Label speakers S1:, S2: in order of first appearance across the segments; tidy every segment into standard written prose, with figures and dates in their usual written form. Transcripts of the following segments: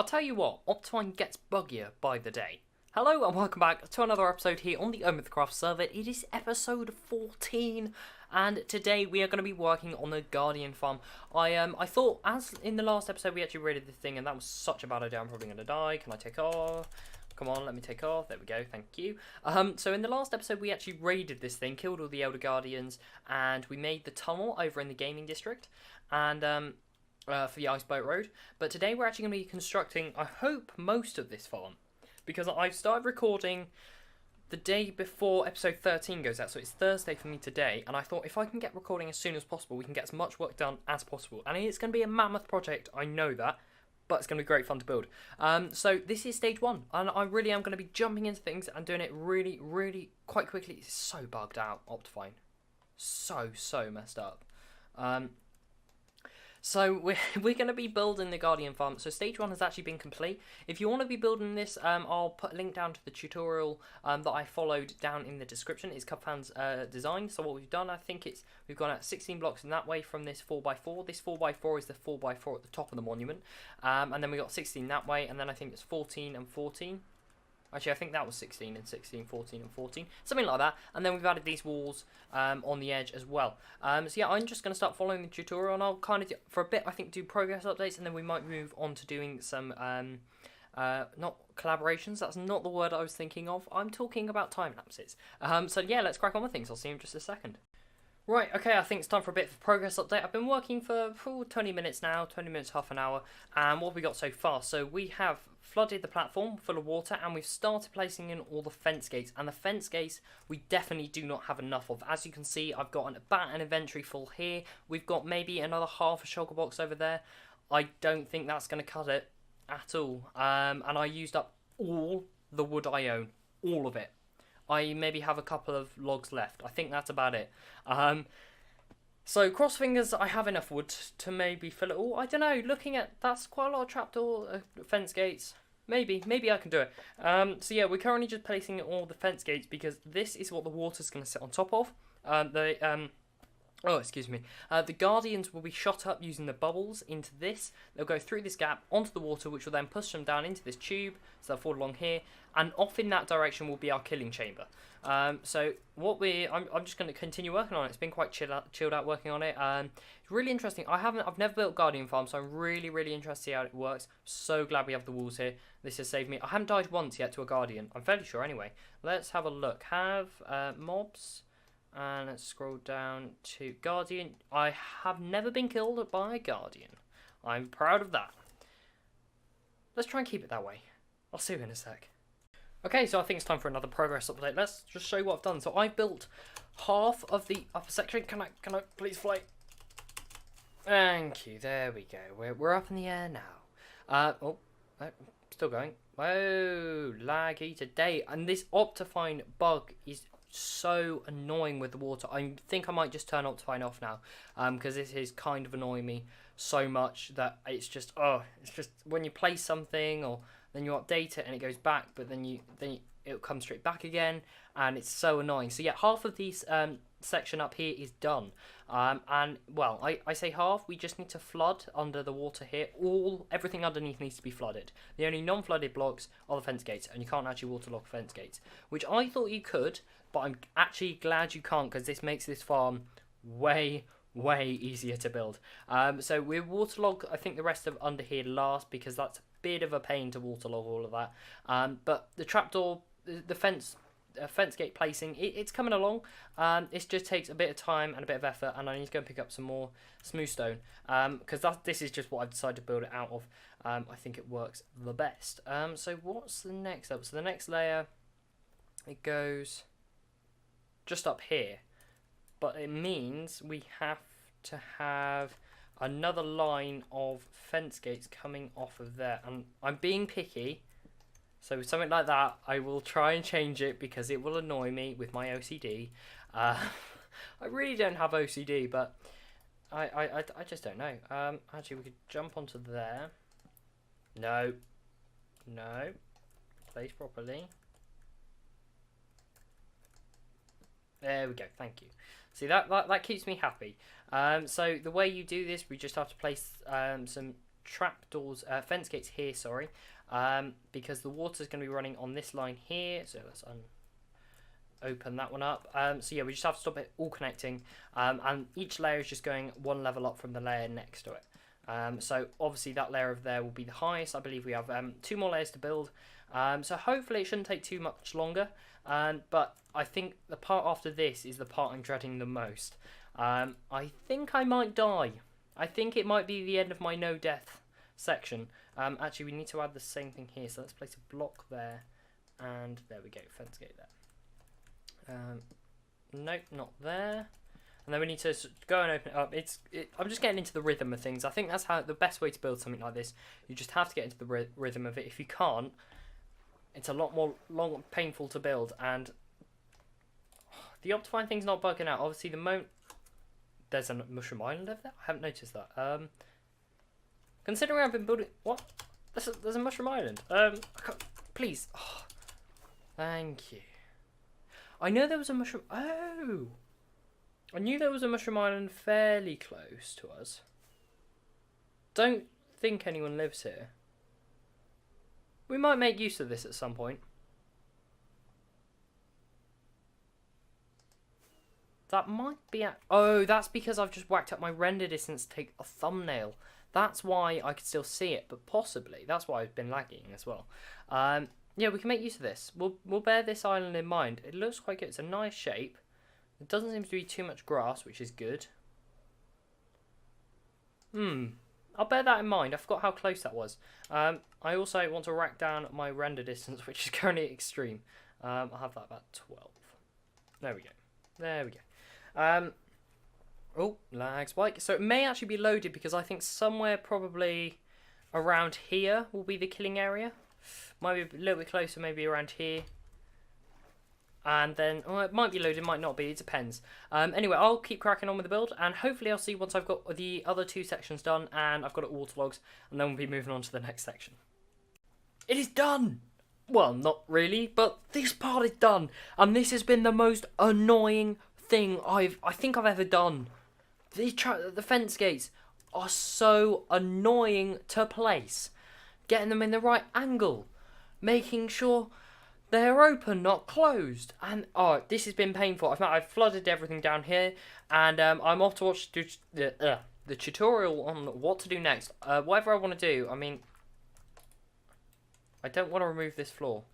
S1: tell you what, Optifine gets buggier by the day. Hello and welcome back to another episode here on the OmathaCraft server. It is episode 14 and today we are going to be working on the Guardian farm. I thought, as in the last episode we actually raided the thing and that was such a bad idea, I'm probably going to die. Can I take off? Come on, let me take off. There we go, thank you. So in the last episode we actually raided this thing, killed all the Elder Guardians, and we made the tunnel over in the gaming district and for the Iceboat Road. But today we're actually going to be constructing, I hope, most of this farm, because I've started recording the day before episode 13 goes out, so it's Thursday for me today, and I thought if I can get recording as soon as possible, we can get as much work done as possible. And it's going to be a mammoth project, I know that, but it's going to be great fun to build. So this is stage 1, and I really am going to be jumping into things and doing it really, really quite quickly. It's so bugged out, Optifine. So messed up. So we're going to be building the Guardian farm. So stage 1 has actually been complete. If you want to be building this, I'll put a link down to the tutorial that I followed down in the description. It's Cubfan's design. So what we've done, I think we've gone at 16 blocks in that way from this 4x4. This 4x4 is the 4x4 at the top of the monument. And then we got 16 that way, and then I think it's 14 and 14. Actually, I think that was 16 and 16, 14 and 14, something like that. And then we've added these walls on the edge as well. So yeah, I'm just going to start following the tutorial, and I'll kind of, for a bit, I think, do progress updates, and then we might move on to doing some, not collaborations, that's not the word I was thinking of. I'm talking about time lapses. So yeah, let's crack on with things. I'll see you in just a second. Right, okay, I think it's time for a bit of a progress update. I've been working for 20 minutes now, 20 minutes, half an hour, and what have we got so far? So we have flooded the platform full of water, and we've started placing in all the fence gates, and the fence gates we definitely do not have enough of. As you can see, I've got about an inventory full here. We've got maybe another half a shulker box over there. I don't think that's going to cut it at all, and I used up all the wood I own, all of it. I maybe have a couple of logs left. I think that's about it. So cross fingers, I have enough wood to maybe fill it all. I don't know. Looking at that's quite a lot of trapdoor fence gates. Maybe I can do it. So yeah, we're currently just placing all the fence gates because this is what the water's going to sit on top of. The Guardians will be shot up using the bubbles into this. They'll go through this gap onto the water, which will then push them down into this tube. So they'll fall along here, and off in that direction will be our killing chamber. So what I'm just going to continue working on it. It's been quite chilled out working on it. It's really interesting. I've never built Guardian farm, so I'm really interested to see how it works. So glad we have the walls here. This has saved me. I haven't died once yet to a Guardian. I'm fairly sure anyway. Let's have a look. Have mobs. And let's scroll down to Guardian. I have never been killed by a Guardian. I'm proud of that. Let's try and keep it that way. I'll see you in a sec. Okay, so I think it's time for another progress update. Let's just show you what I've done. So I built half of the upper section. Can I please fly? Thank you. There we go. We're up in the air now. Still going. Whoa, laggy today. And this Optifine bug is so annoying with the water. I think I might just turn Optifine off now, because this is kind of annoying me so much that it's just when you place something or then you update it and it goes back, but then it'll come straight back again, and it's so annoying. So yeah, half of this section up here is done, and well, I say half. We just need to flood under the water here. Everything underneath needs to be flooded. The only non-flooded blocks are the fence gates, and you can't actually waterlog fence gates, which I thought you could, but I'm actually glad you can't, because this makes this farm way easier to build. So we'll waterlog, I think, the rest of under here last, because that's a bit of a pain to waterlog all of that. But the trapdoor, the fence gate placing, it's coming along. It just takes a bit of time and a bit of effort, and I need to go and pick up some more smooth stone, because this is just what I've decided to build it out of. I think it works the best. So what's the next up? So the next layer, it goes just up here, but it means we have to have another line of fence gates coming off of there, and I'm being picky, so something like that I will try and change it because it will annoy me with my OCD. I really don't have OCD, but I just don't know. Actually, we could jump onto there. No, place properly. There we go, thank you. See, that keeps me happy. So the way you do this, we just have to place some trapdoors, fence gates here, sorry, because the water's going to be running on this line here. So let's open that one up. So yeah, we just have to stop it all connecting, and each layer is just going one level up from the layer next to it. So obviously that layer over there will be the highest. I believe we have 2 more layers to build, so hopefully it shouldn't take too much longer, but I think the part after this is the part I'm dreading the most. I think I might die. I think it might be the end of my no death section. Actually, we need to add the same thing here, so let's place a block there, and there we go, fence gate there. Nope, not there. And then we need to go and open it up. I'm just getting into the rhythm of things. I think that's the best way to build something like this. You just have to get into the rhythm of it. If you can't, it's a lot more painful to build. And the Optifine thing's not bugging out. Obviously, the moment there's a mushroom island over there. I haven't noticed that. Considering I've been building, what? There's a mushroom island. Please. Oh, thank you. I know there was a mushroom. Oh. I knew there was a mushroom island fairly close to us. Don't think anyone lives here. We might make use of this at some point. That might be oh, that's because I've just whacked up my render distance to take a thumbnail. That's why I could still see it, but possibly that's why I've been lagging as well. Yeah, we can make use of this. We'll bear this island in mind. It looks quite good. It's a nice shape. There doesn't seem to be too much grass, which is good. I'll bear that in mind. I forgot how close that was. I also want to rack down my render distance, which is currently extreme. I'll have that about 12. There we go. There we go. Oh, lag spike. So it may actually be loaded because I think somewhere probably around here will be the killing area. Might be a little bit closer, maybe around here. And then, oh, it might be loaded, might not be, it depends. Anyway, I'll keep cracking on with the build, and hopefully I'll see once I've got the other 2 sections done, and I've got it waterlogged, and then we'll be moving on to the next section. It is done! Well, not really, but this part is done, and this has been the most annoying thing I think I've ever done. The fence gates are so annoying to place. Getting them in the right angle, making sure they're open, not closed, and oh, this has been painful. I've flooded everything down here, and I'm off to watch the tutorial on what to do next. Whatever I want to do, I mean, I don't want to remove this floor.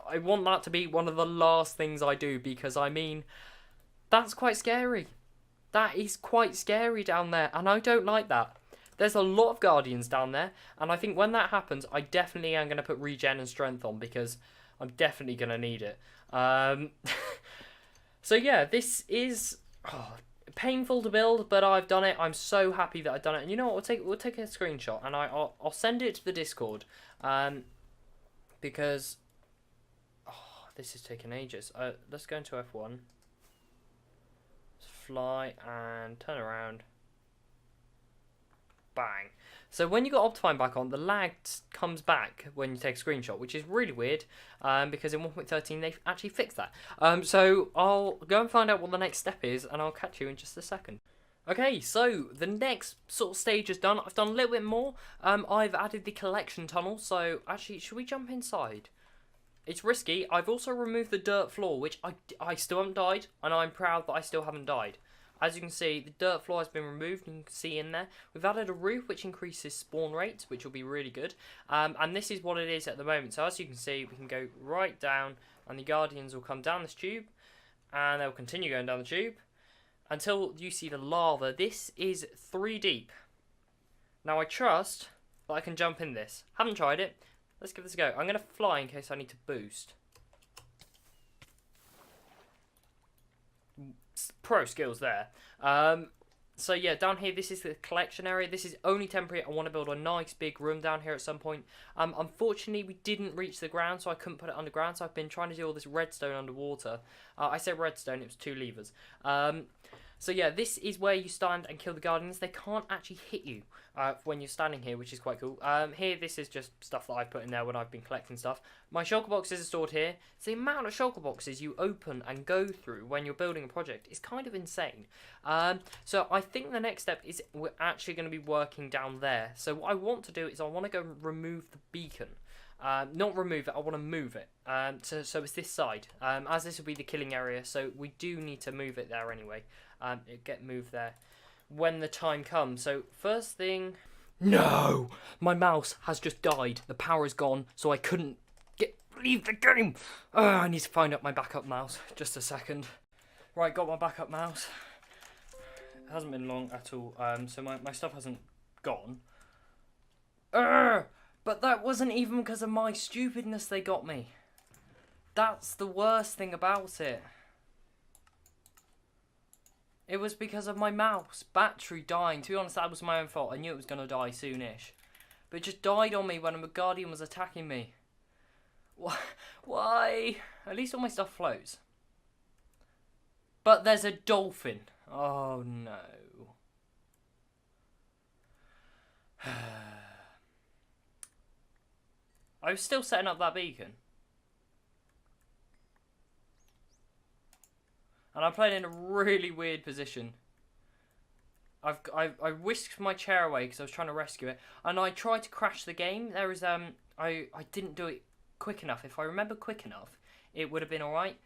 S1: I want that to be one of the last things I do, because I mean, that's quite scary. That is quite scary down there, and I don't like that. There's a lot of guardians down there, and I think when that happens, I definitely am going to put regen and strength on, because I'm definitely going to need it. So yeah, this is painful to build, but I've done it. I'm so happy that I've done it. And you know what? We'll take a screenshot, and I'll send it to the Discord, because this is taking ages. Let's go into F1. Let's fly and turn around. Bang. So when you got Optifine back on, the lag comes back when you take a screenshot, which is really weird, because in 1.13 they've actually fixed that. So I'll go and find out what the next step is, and I'll catch you in just a second. Okay, so the next sort of stage is done. I've done a little bit more. I've added the collection tunnel, so actually, should we jump inside? It's risky. I've also removed the dirt floor, which I still haven't died, and I'm proud that I still haven't died. As you can see, the dirt floor has been removed, and you can see in there. We've added a roof, which increases spawn rates, which will be really good. And this is what it is at the moment. So as you can see, we can go right down, and the guardians will come down this tube, and they'll continue going down the tube until you see the lava. This is 3 deep. Now I trust that I can jump in this. Haven't tried it. Let's give this a go. I'm going to fly in case I need to boost. Pro skills there. So yeah, down here, this is the collection area. This is only temporary. I want to build a nice big room down here at some point. Unfortunately, we didn't reach the ground, so I couldn't put it underground. So I've been trying to do all this redstone underwater. I said redstone, it was 2 levers. So yeah, this is where you stand and kill the Guardians. They can't actually hit you when you're standing here, which is quite cool. Here, this is just stuff that I put in there when I've been collecting stuff. My shulker boxes are stored here. So the amount of shulker boxes you open and go through when you're building a project is kind of insane. So I think the next step is we're actually going to be working down there. So what I want to do is I want to go remove the beacon. Not remove it, I want to move it. So it's this side, as this will be the killing area, so we do need to move it there anyway. It get moved there when the time comes. So first thing... No! My mouse has just died. The power is gone, so I couldn't leave the game. I need to find out my backup mouse. Just a second. Right, got my backup mouse. It hasn't been long at all, so my stuff hasn't gone. But that wasn't even because of my stupidness they got me. That's the worst thing about it. It was because of my mouse battery dying. To be honest, that was my own fault. I knew it was going to die soonish. But it just died on me when a Guardian was attacking me. Why? At least all my stuff floats. But there's a dolphin. Oh no. I was still setting up that beacon. And I'm playing in a really weird position. I whisked my chair away because I was trying to rescue it, and I tried to crash the game. There is I didn't do it quick enough. If I remember quick enough, it would have been alright.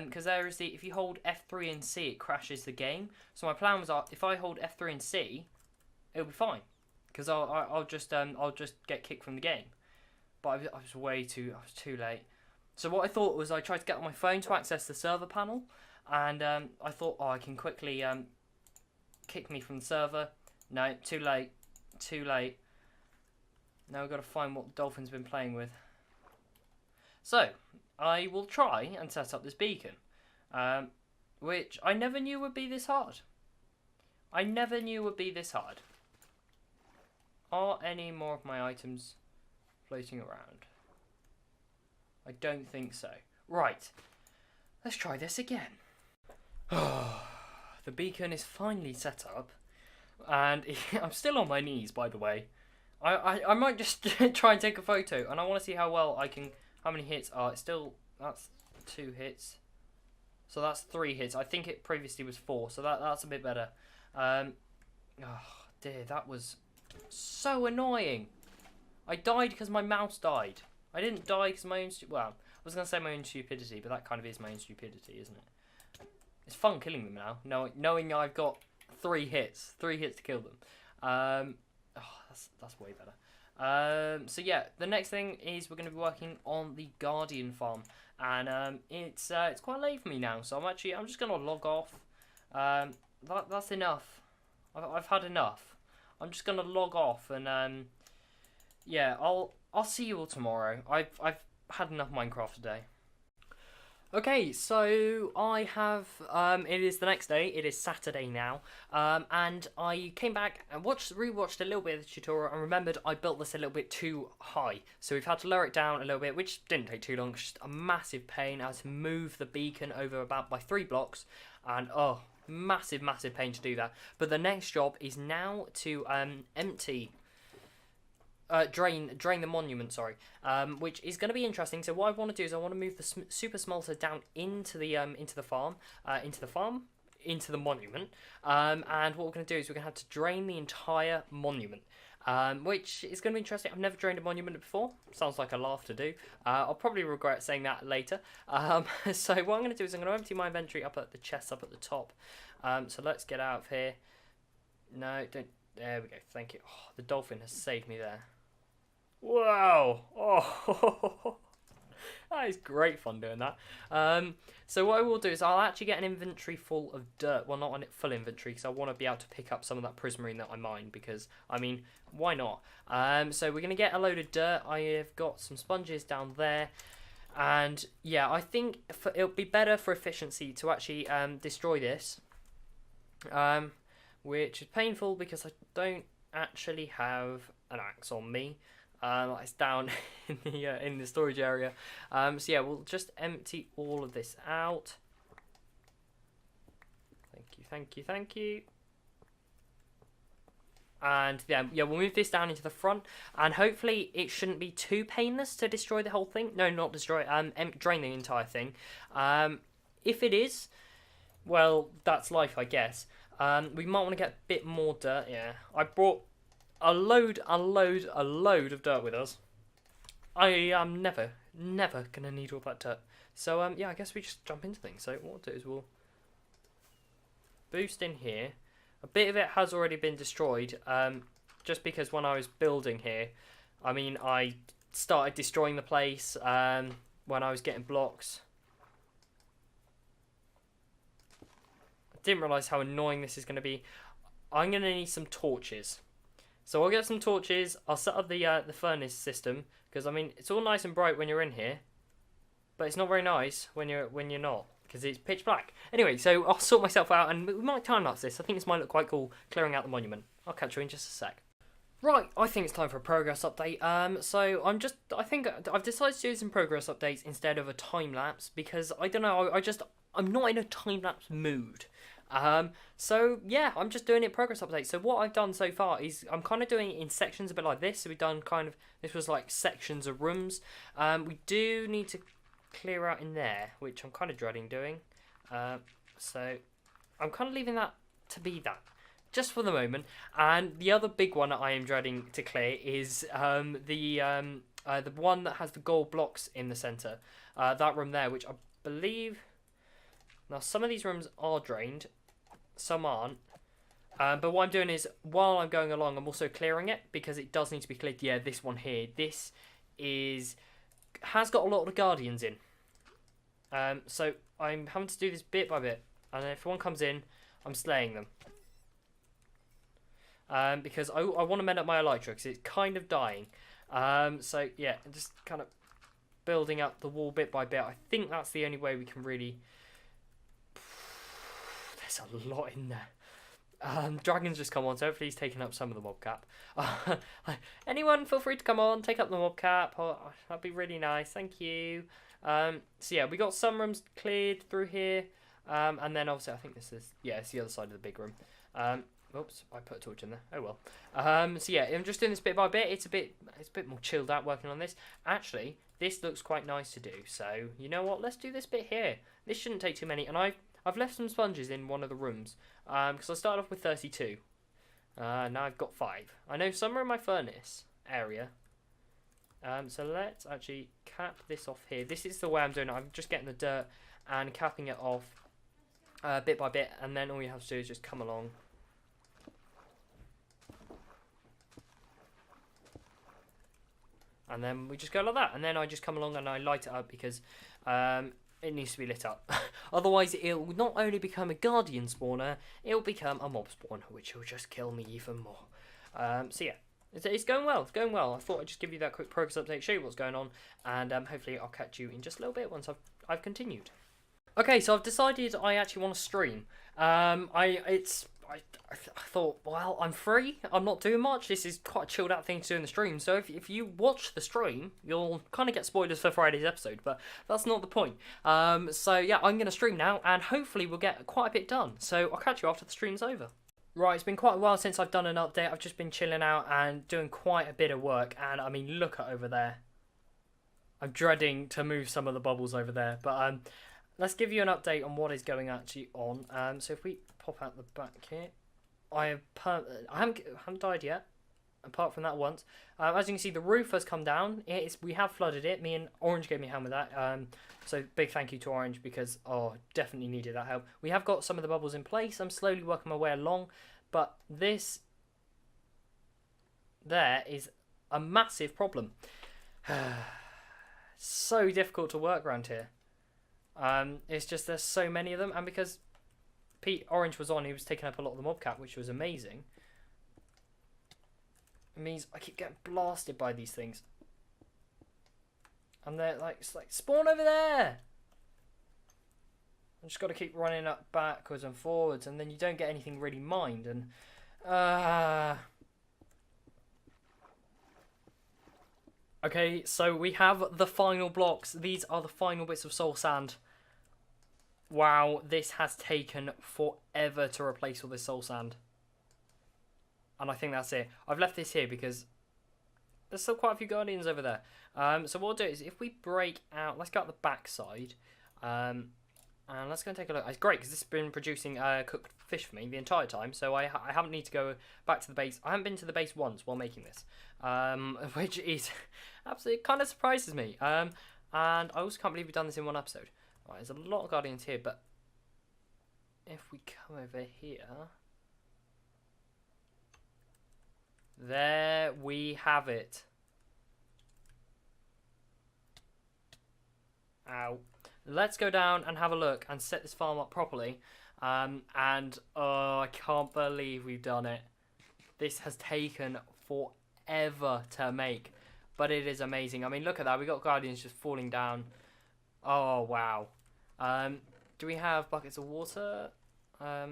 S1: Because there is if you hold F3 and C, it crashes the game. So my plan was if I hold F3 and C, it'll be fine. Because I'll just get kicked from the game. But I was too late. So what I thought was I tried to get on my phone to access the server panel. And I thought, I can quickly kick me from the server. No, too late. Too late. Now we've got to find what the Dolphin's been playing with. So, I will try and set up this beacon. Which I never knew would be this hard. I never knew would be this hard. Are any more of my items floating around? I don't think so. Right. Let's try this again. The beacon is finally set up, and I'm still on my knees, by the way. I might just try and take a photo, and I want to see how well I can. How many hits are it? Still, that's 2 hits, so that's 3 hits. I think it previously was 4, so that's a bit better. Oh dear, that was so annoying. I died because my mouse died. I didn't die because my own well, I was gonna say my own stupidity, but that kind of is my own stupidity, isn't it? It's fun killing them now, knowing I've got 3 hits to kill them. That's way better. So yeah, the next thing is we're going to be working on the Guardian farm, and it's quite late for me now, so I'm just going to log off. That's enough. I've had enough. I'm just going to log off, and yeah, I'll see you all tomorrow. I've had enough Minecraft today. Okay, so I have, it is the next day, it is Saturday now, and I came back and rewatched a little bit of the tutorial and remembered I built this a little bit too high. So we've had to lower it down a little bit, which didn't take too long, it's just a massive pain. I had to move the beacon over about by 3 blocks, and massive pain to do that. But the next job is now to drain the monument, sorry, which is going to be interesting. So what I want to do is I want to move the super smelter down into the monument, and what we're going to do is we're going to have to drain the entire monument, which is going to be interesting. I've never drained a monument before. Sounds like a laugh to do. I'll probably regret saying that later. So what I'm going to do is I'm going to empty my inventory up at the chest up at the top. So let's get out of here. No, don't. There we go. Thank you. Oh, the dolphin has saved me there. Wow! Oh, that is great fun doing that. So what I will do is I'll actually get an inventory full of dirt. Well, not a full inventory because I want to be able to pick up some of that prismarine that I mined because, I mean, why not? So we're going to get a load of dirt. I have got some sponges down there. And yeah, I think it'll be better for efficiency to actually destroy this. Which is painful because I don't actually have an axe on me. It's down in the storage area. So yeah, we'll just empty all of this out. thank you, thank you. And yeah, we'll move this down into the front, and hopefully it shouldn't be too painless to destroy the whole thing. No, not destroy it, drain the entire thing. If it is, well, that's life, I guess. We might want to get a bit more dirt. Yeah, I brought a load of dirt with us. I am never gonna need all that dirt. So yeah, I guess we just jump into things. So what we'll do is we'll boost in here. A bit of it has already been destroyed, just because when I was building here, I mean, I started destroying the place when I was getting blocks. I didn't realise how annoying this is going to be. I'm going to need some torches. So I'll get some torches, I'll set up the furnace system, because I mean, it's all nice and bright when you're in here, but it's not very nice when you're not. Because it's pitch black. Anyway, so I'll sort myself out, and we might time-lapse this. I think this might look quite cool, clearing out the monument. I'll catch you in just a sec. Right, I think it's time for a progress update. So I think I've decided to do some progress updates instead of a time-lapse, because, I don't know, I'm not in a time-lapse mood. So yeah, I'm just doing it progress update. So what I've done so far is I'm kind of doing it in sections, a bit like this. So we've done this was like sections of rooms. We do need to clear out in there, which I'm kind of dreading doing, so I'm kind of leaving that to be that just for the moment. And the other big one that I am dreading to clear is the one that has the gold blocks in the center, that room there, which I believe, now some of these rooms are drained, some aren't, but what I'm doing is, while I'm going along, I'm also clearing it, because it does need to be cleared. Yeah, this one here, this has got a lot of guardians in, so I'm having to do this bit by bit, and if one comes in, I'm slaying them, because I want to mend up my elytra, because it's kind of dying. So yeah, just kind of building up the wall bit by bit. I think that's the only way we can really. There's a lot in there. Dragon's just come on, so hopefully he's taken up some of the mob cap. Anyone, feel free to come on, take up the mob cap. Oh, that'd be really nice, thank you. So yeah, we got some rooms cleared through here, and then obviously I think this is, yeah, it's the other side of the big room. Oops, I put a torch in there. Oh well. So yeah, I'm just doing this bit by bit. It's a bit more chilled out working on this. Actually, this looks quite nice to do. So you know what? Let's do this bit here. This shouldn't take too many, and I've left some sponges in one of the rooms, because I started off with 32. Now I've got 5. I know some are in my furnace area. So let's actually cap this off here. This is the way I'm doing it. I'm just getting the dirt and capping it off bit by bit, and then all you have to do is just come along. And then we just go like that, and then I just come along and I light it up, because it needs to be lit up. Otherwise, it will not only become a guardian spawner, it will become a mob spawner, which will just kill me even more. So yeah, it's going well. It's going well. I thought I'd just give you that quick progress update, show you what's going on, and hopefully I'll catch you in just a little bit once I've continued. Okay, so I've decided I actually want to stream. I thought, well, I'm free, I'm not doing much, this is quite a chilled out thing to do in the stream, so if you watch the stream, you'll kind of get spoilers for Friday's episode, but that's not the point. So yeah, I'm going to stream now, and hopefully we'll get quite a bit done, so I'll catch you after the stream's over. Right, it's been quite a while since I've done an update. I've just been chilling out and doing quite a bit of work, and I mean, look at over there. I'm dreading to move some of the bubbles over there, but let's give you an update on what is going actually on. So if we pop out the back here, I haven't died yet, apart from that once. As you can see, the roof has come down. We have flooded it. Me and Orange gave me a hand with that. So big thank you to Orange, because definitely needed that help. We have got some of the bubbles in place. I'm slowly working my way along, but this there is a massive problem. So difficult to work around here. It's just there's so many of them, and because Orange was on, he was taking up a lot of the mob cap, which was amazing. It means I keep getting blasted by these things, and they're like, it's like, spawn over there. I just got to keep running up backwards and forwards, and then you don't get anything really mined, and okay, so we have the final blocks. These are the final bits of soul sand. Wow, this has taken forever to replace all this soul sand. And I think that's it. I've left this here because there's still quite a few guardians over there. So what we'll do is if we break out, let's go out the back side. And let's go and take a look. It's great because this has been producing cooked fish for me the entire time. So I haven't need to go back to the base. I haven't been to the base once while making this. Which is absolutely kind of surprises me. And I also can't believe we've done this in one episode. Right, there's a lot of guardians here, but if we come over here, there we have it. Ow. Let's go down and have a look and set this farm up properly. And oh, I can't believe we've done it. This has taken forever to make, but it is amazing. I mean, look at that. We got guardians just falling down. Oh wow. Do we have buckets of water? I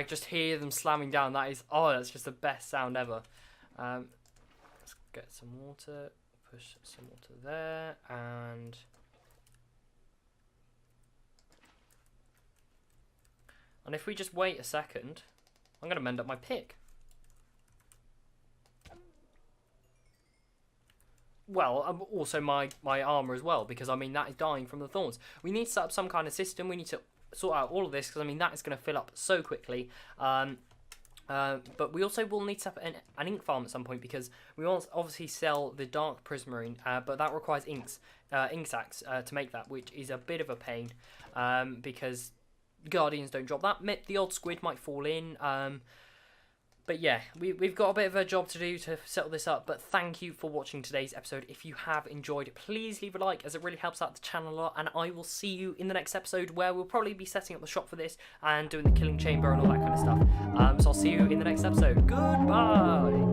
S1: just hear them slamming down. That is, oh, that's just the best sound ever. Let's get some water. Push some water there, and if we just wait a second, I'm gonna mend up my pick. Well, also my armour as well, because I mean that is dying from the thorns. We need to set up some kind of system. We need to sort out all of this, because I mean that is going to fill up so quickly. But we also will need to set up an ink farm at some point, because we want to obviously sell the dark prismarine, but that requires ink sacks to make that, which is a bit of a pain, because guardians don't drop that. The odd squid might fall in. But yeah, we've got a bit of a job to do to settle this up, but thank you for watching today's episode. If you have enjoyed, please leave a like, as it really helps out the channel a lot, and I will see you in the next episode, where we'll probably be setting up the shop for this and doing the killing chamber and all that kind of stuff. So I'll see you in the next episode. Goodbye!